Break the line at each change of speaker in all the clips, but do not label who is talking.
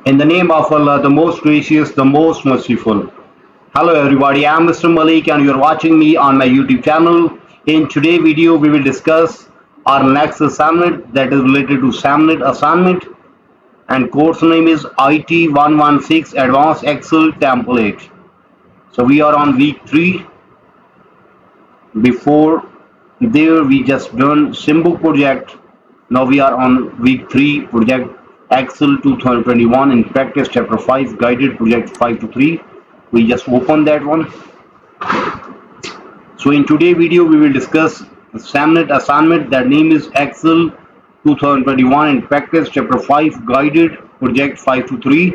In the name of Allah, the most gracious, the most merciful. Hello everybody, I am Mr. Malik and you are watching me on my YouTube channel. In today's video, we will discuss our next assignment that is related to Simnet assignment, and course name is IT 116 Advanced Excel Template. So we are on week 3. Before there we just done Simbook project. Now we are on week 3 project Excel 2021 in practice chapter 5 guided project 5 to 3. We just open that one. So in today's video we will discuss Simnet assignment that name is Excel 2021 in practice chapter 5 guided project 5 to 3.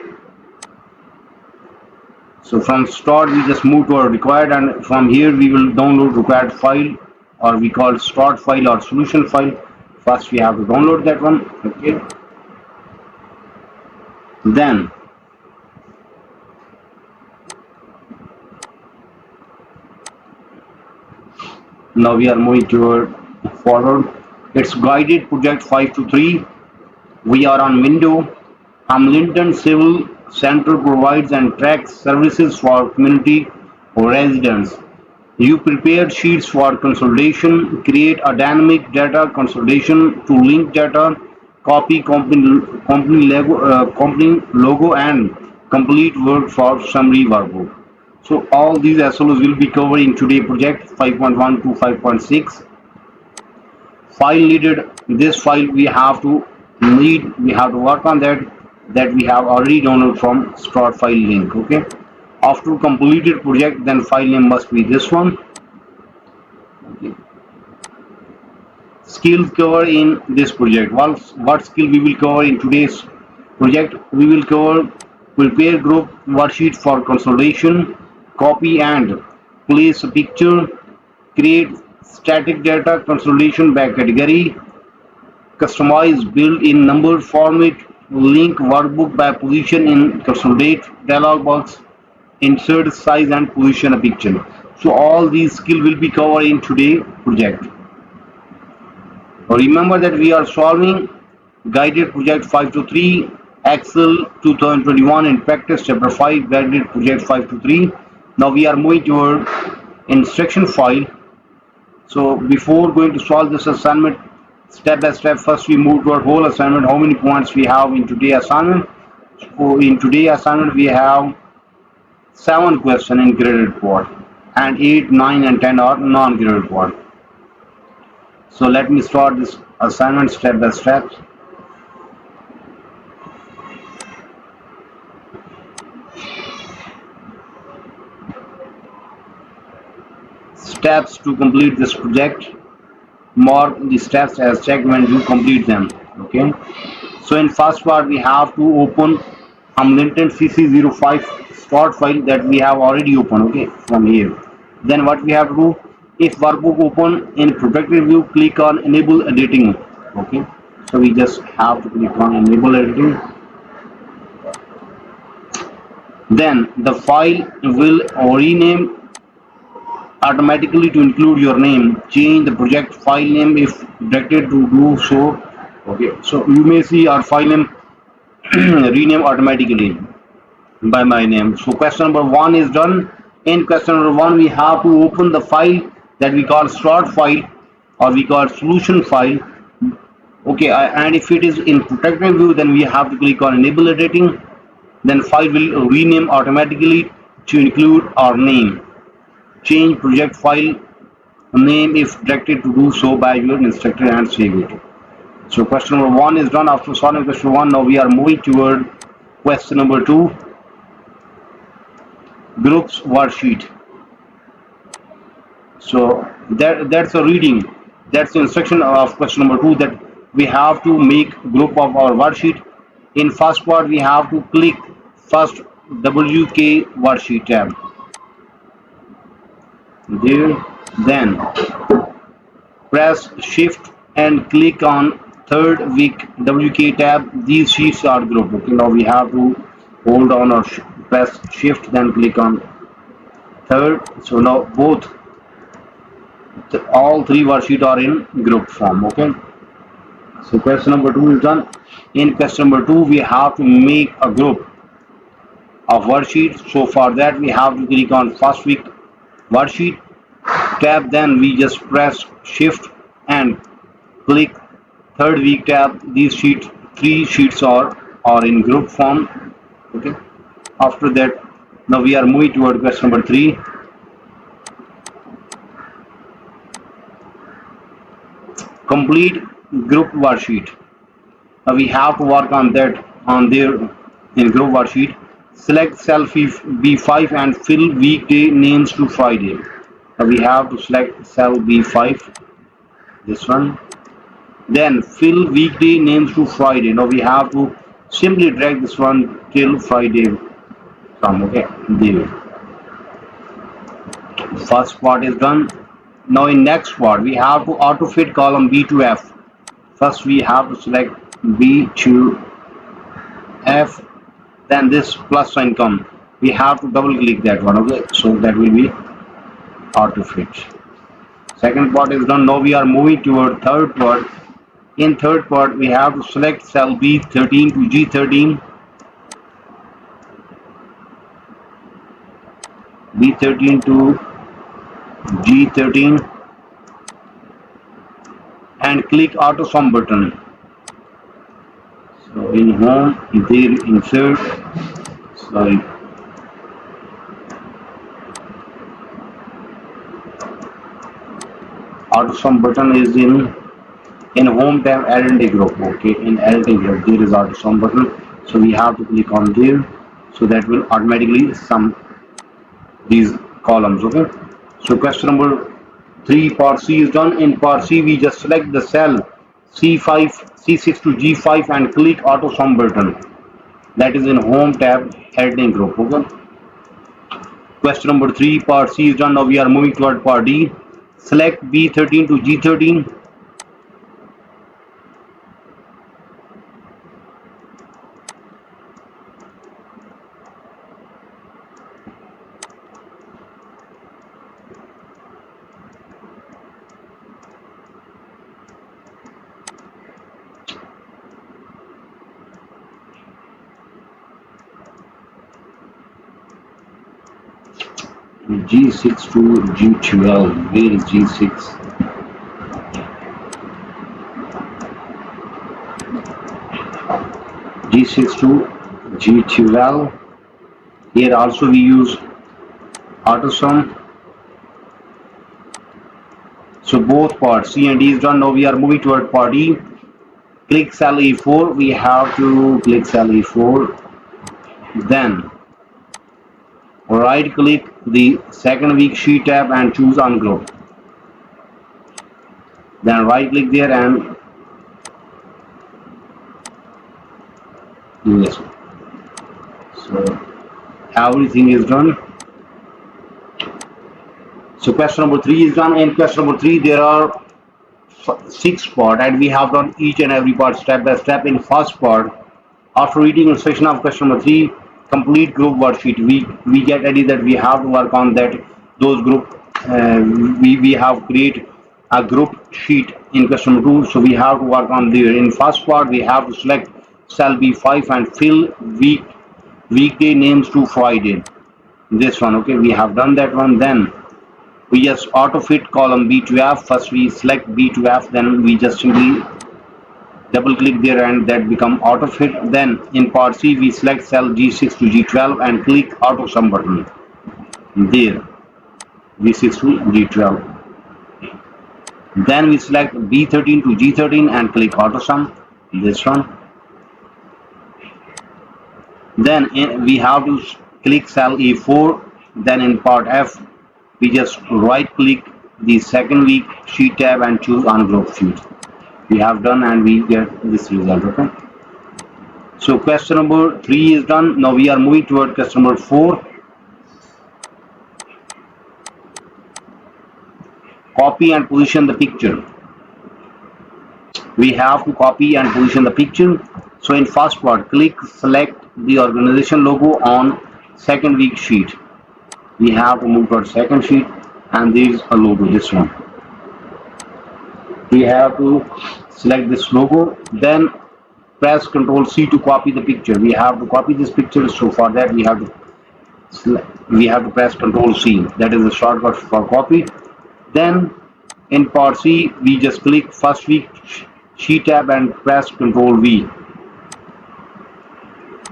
So from start we just move to our required, and from here we will download required file, or we call start file or solution file. First we have to download that one. Okay. Then now we are moving toward forward. It's guided project 5 to 3. We are on window. Hamilton Civil Center provides and tracks services for community residents. You prepare sheets for consolidation, create a dynamic data consolidation to link data, copy company logo and complete work for summary workbook. So all these SLOs will be covered in today's project 5.1 to 5.6. File needed. This file we have to work on that we have already downloaded from start file link. Okay. After completed project, then file name must be this one. Okay. Skills cover in this project. What skill we will cover in today's project? We will cover prepare group worksheet for consolidation, copy and place a picture, create static data consolidation by category, customize build in number format, link workbook by position in consolidate dialog box, insert size and position a picture. So all these skills will be covered in today's project. Remember that we are solving guided project 5 to 3 Excel 2021 in practice chapter 5 guided project 5 to 3. Now we are moving toward instruction file. So before going to solve this assignment step by step, first we move to our whole assignment. How many points we have in today's assignment? So in today's assignment we have 7 questions in graded part and 8, 9 and 10 are non-graded part. So let me start this assignment step by step. Steps to complete this project. Mark the steps as checked when you complete them. Okay. So in first part we have to open Hamilton CC05 start file that we have already opened. Okay, from here. Then what we have to do? If workbook open in protected view, click on enable editing. Okay, so we just have to click on enable editing. Then the file will rename automatically to include your name. Change the project file name if directed to do so. Okay, so you may see our file name rename automatically by my name. So question number 1 is done. In question number 1 we have to open the file that we call start file or we call solution file. Okay, and if it is in protected view, then we have to click on enable editing. Then file will rename automatically to include our name. Change project file name if directed to do so by your instructor and save it. So question number 1 is done. After solving question 1, now we are moving toward question number 2, groups worksheet. So that's a reading. That's the instruction of question number 2, that we have to make group of our worksheet. In first part we have to click first WK worksheet tab. There, then press shift and click on third week WK tab. These sheets are grouped. Okay, now we have to hold on or press shift then click on third. So now all three worksheets are in group form. Okay, So question number two is done. In question number two, we have to make a group of worksheet. So for that, we have to click on first week worksheet tab. Then we just press shift and click third week tab. These sheets, three sheets are in group form. Okay. After that, now we are moving toward question number three. Complete group worksheet. Now we have to work on that on there in group worksheet. Select cell B5 and fill weekday names to Friday. Now we have to select cell B5, this one. Then fill weekday names to Friday. Now we have to simply drag this one till Friday from, okay, there. First part is done. Now in next part we have to auto fit column B to F. First we have to select B to F, then this plus sign come. We have to double click that one, okay, so that will be auto fit. Second part is done. Now we are moving toward third part. In third part we have to select cell B13 to G13, B13 to G13, and click auto sum button. So in home, there insert, sorry, auto sum button is in home tab identity group. Okay, in identity group there is auto sum button, so we have to click on there, so that will automatically sum these columns. Okay, so question number three, part C is done. In part C we just select the cell C5 C6 to G5 and click auto sum button, that is in home tab editing group. Okay, question number three, part C is done. Now we are moving toward part D. Select B13 to G13, G6 to G12. Where is G6? G6 to G12. Here also we use AutoSum. So both parts C and D is done. Now we are moving toward part E. Click cell E4. We have to click cell E4. Then right click the second week sheet tab and choose ungroup. Then right click there and do this. So everything is done. So question number three is done. In question number three there are 6 parts and we have done each and every part step by step. In first part, after reading instruction of question number 3, complete group worksheet, we get ready that we have to work on that those group. We have create a group sheet in question number 2, so we have to work on there. In first part we have to select cell B5 and fill weekday names to Friday, this one. Okay, we have done that one. Then we just auto fit column B to F. First we select B to F, then we just simply double click there and that become auto fit. Then in part C we select cell G6 to G12 and click auto sum button there, G6 to G12. Then we select B13 to G13 and click auto sum, this one. Then we have to click cell E4. Then in part F we just right click the second week sheet tab and choose ungroup sheet. We have done and we get this result. Okay, so question number 3 is done. Now we are moving toward question number 4. Copy and position the picture. We have to copy and position the picture. So in first part, click select the organization logo on second week sheet. We have to move toward second sheet and there is a logo, this one. We have to select this logo, then press Ctrl C to copy the picture. We have to copy this picture, so for that we have to press Ctrl C. That is the shortcut for copy. Then in part C, we just click first week sheet tab and press Ctrl V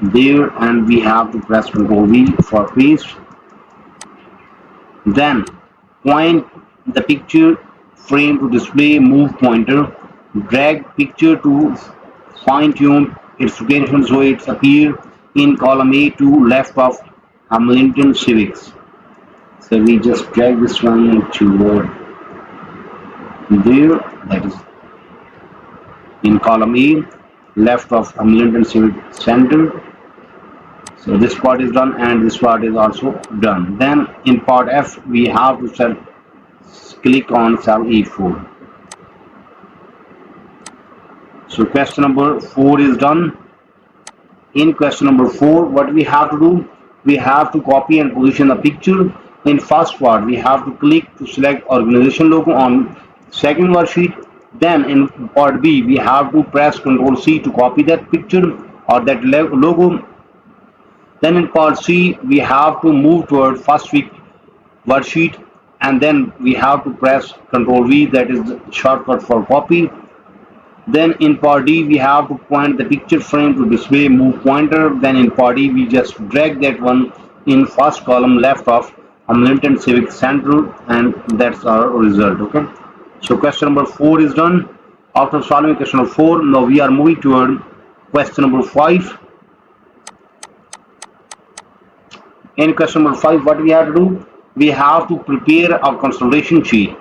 there, and we have to press Ctrl V for paste. Then point the picture frame to display move pointer. Drag picture to fine tune its location so it appears in column A to left of Hamilton Civics. So we just drag this one to there, that is in column E, left of Hamilton Civic Center. So this part is done and this part is also done. Then in part F, we have to click on cell E4. So question number 4 is done. In question number 4, what we have to do, we have to copy and position the picture. In first part, we have to click to select organization logo on second worksheet. Then in part B, we have to press Ctrl C to copy that picture or that logo. Then in part C, we have to move toward first week worksheet, and then we have to press Ctrl V, that is the shortcut for copy. Then in part D, we have to point the picture frame to display move pointer. Then in part E, we just drag that one in first column left of Hamilton Civic Center, and that's our result. Okay. So question number 4 is done. After solving question number 4, now we are moving toward question number 5. In question number 5, what we have to do? We have to prepare a consolidation sheet.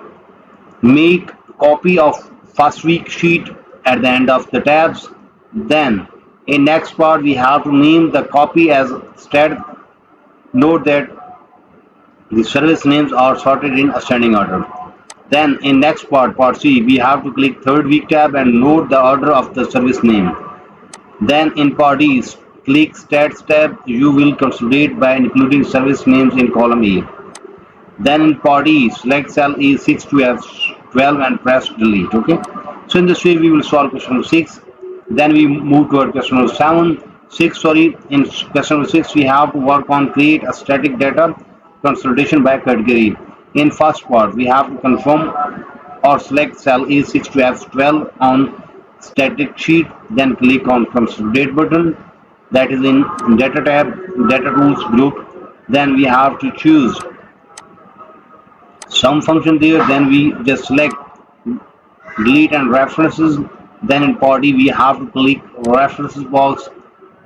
Make copy of first week sheet at the end of the tabs. Then in next part, we have to name the copy as stat. Note that the service names are sorted in ascending order. Then in next part, part C, we have to click third week tab and note the order of the service name. Then in part D, click stats tab. You will consolidate by including service names in column A. Then in part E, select cell E6 to F12 and press delete. Okay. So in this way, we will solve question number 6. Then we move to our question number 7. 6, sorry. In question number 6, we have to work on create a static data consolidation by category. In first part, we have to confirm or select cell A6 to F12 on static sheet. Then click on consolidate button. That is in data tab, data tools group. Then we have to choose some function there. Then we just select delete and references. Then in part E, we have to click references box.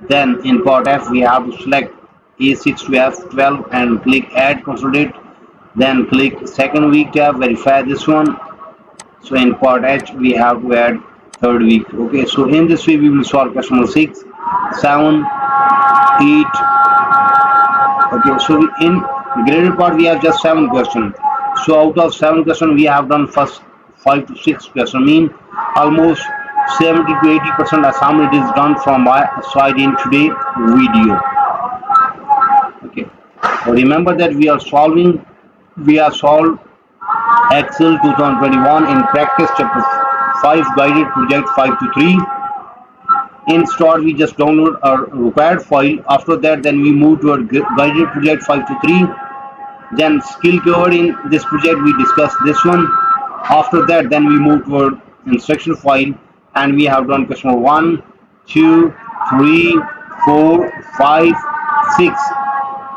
Then in part F, we have to select A6 to F12 and click add consolidate. Then click second week tab, verify this one. So in part H, we have to add third week. Okay, so in this way, we will solve question number 6, 7, 8. Okay, so in graded part, we have just 7 questions. So out of 7 questions, we have done first 5 to 6 questions. Mean almost 70 to 80% assignment is done from my side in today video. Okay. So remember that we are solved Excel 2021 in practice chapter 5 guided project 5 to 3. In start, we just download our required file. After that, then we move to our guided project 5 to 3. Then skill covered in this project, we discuss this one. After that, then we move to our instruction file, and we have done question 1, 2, 3, 4, 5, 6.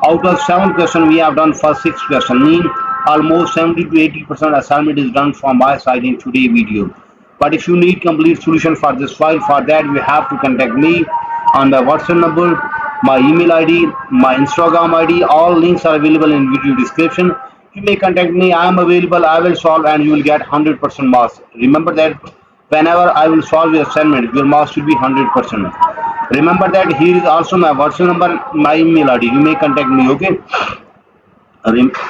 Out of 7 questions, we have done first 6 questions. Mean almost 70 to 80% assignment is done from my side in today's video. But if you need complete solution for this file, for that you have to contact me on my WhatsApp number, my email ID, my Instagram ID. All links are available in video description. You may contact me. I am available. I will solve, and you will get 100% marks. Remember that whenever I will solve your assignment, your marks will be 100%. Remember that here is also my WhatsApp number, my email ID. You may contact me. Okay.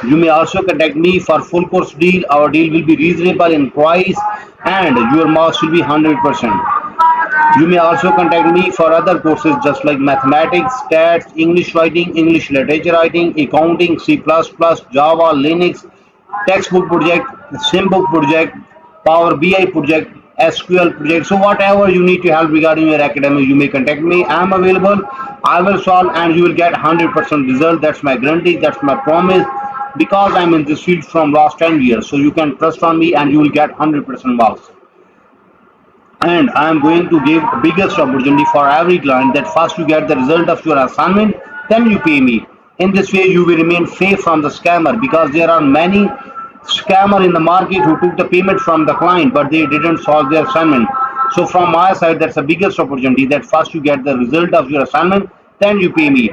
You may also contact me for full course deal. Our deal will be reasonable in price, and your marks will be 100%. You may also contact me for other courses just like mathematics, stats, English writing, English literature writing, accounting, C++, Java, Linux, textbook project, SimBook project, Power BI project, SQL project. So whatever you need to help regarding your academic, you may contact me. I am available. I will solve and you will get 100% result. That's my guarantee. That's my promise. Because I'm in this field from last 10 years. So you can trust on me and you will get 100% marks. And I am going to give the biggest opportunity for every client that first you get the result of your assignment, then you pay me. In this way, you will remain safe from the scammer because there are many scammer in the market who took the payment from the client but they didn't solve their assignment. So from my side, that's the biggest opportunity that first you get the result of your assignment, then you pay me.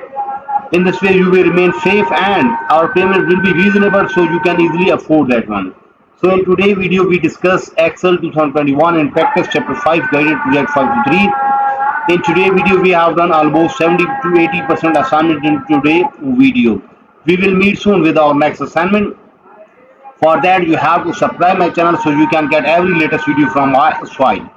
In this way, you will remain safe and our payment will be reasonable so you can easily afford that one. So in today's video, we discuss Excel 2021 and practice chapter 5 guided project 5 to 3. In today's video, we have done almost 70 to 80% assignment in today's video. We will meet soon with our next assignment. For that, you have to subscribe my channel so you can get every latest video from my side.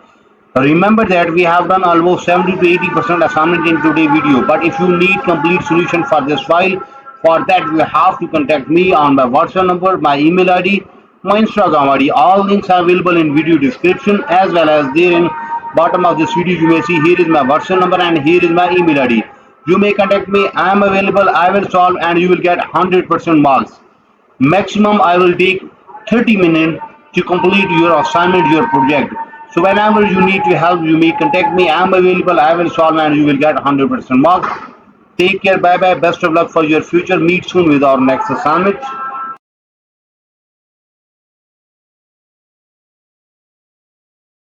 Remember that we have done almost 70 to 80% assignment in today's video. But if you need complete solution for this file, for that you have to contact me on my WhatsApp number, my email ID, my Instagram ID. All links are available in video description as well as there in bottom of this video. You may see here is my WhatsApp number and here is my email ID. You may contact me. I am available. I will solve and you will get 100% marks. Maximum I will take 30 minutes to complete your assignment, your project. So whenever you need to help, you may contact me. I am available. I will solve and you will get 100% marks. Take care. Bye bye. Best of luck for your future. Meet soon with our next assignment.